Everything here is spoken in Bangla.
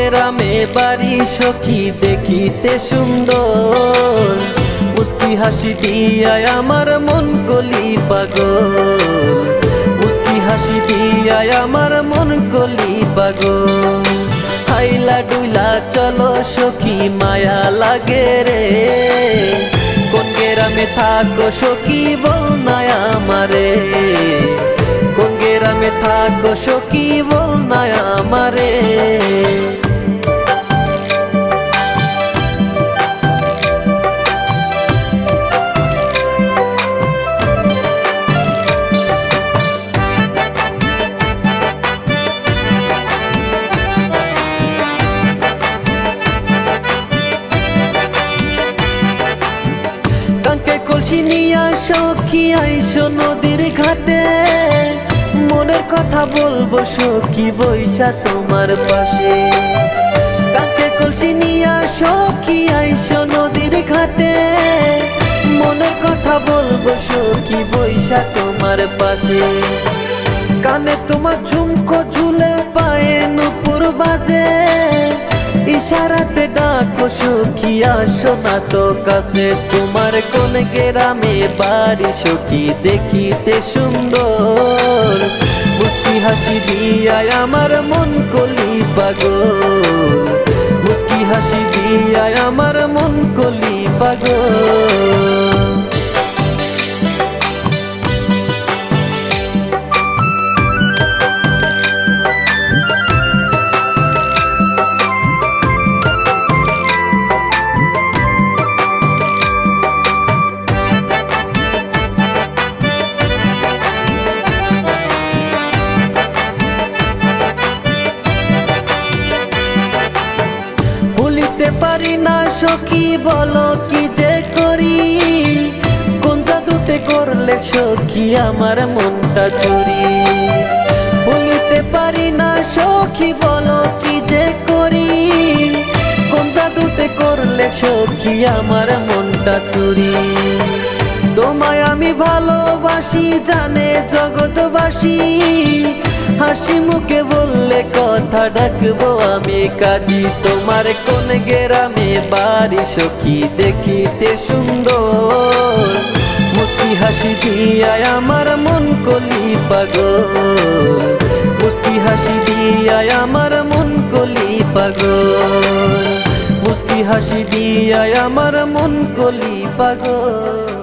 গ্রামে বাড়ি সখী দেখিতে সুন্দর, মুস্কি হাসি দিয়ায় আমার মন কলি পাগল, মুস্কি হাসি দিয়ায় আমার মন কলি পাগল। হাইলা ডুইলা চলো সখী মায়া লাগে রে, কোন গ্রামে থাকো সখী বল না আমারে, কোন গ্রামে থাকো সখী বল না আমারে। কলসি নিয়া সখী আইসো নদীর ঘাটে, মনের কথা বলবো সখী বৈশা তোমার পাশে। কাকে কলসি নিয়া সখী আইসো নদীর ঘাটে, মনের কথা বলবো সখী বৈশা তোমার পাশে। কানে তোমার ঝুমকো ঝুলে পায়ে নুপুর বাজে, ইশারাতে ডাকো সখী আসো না তো কাছে। তোমার কোন গ্রামে বাড়ি সখী দেখিতে সুন্দর, মুস্কি হাসি দিয়ায় আমার মন কলি পাগল, মুস্কি হাসি দিয়ায় আমার মন কলি পাগল। ভুলিতে পারি না সখী বলো কি যে করি, কোন জাদুতে করলে সখী আমার মনটা চুরি। ভুলিতে পারি না সখী বলো কি যে করি, কোন জাদুতে করলে সখী আমার মনটা চুরি। তোমায় আমি ভালোবাসি জানে জগৎবাসী, হাসি মুখে বললে কথা ডাকবো আমি কাজী। তোমার কোন গ্রামে বাড়ি সখী দেখিতে সুন্দর, মুস্কি হাসি দিয়ায় আমার মন কলি পাগল, মুস্কি হাসি দিয়ায় আমার মন কলি পাগল, মুস্কি হাসি দিয়ায় আমার মন কলি পাগল।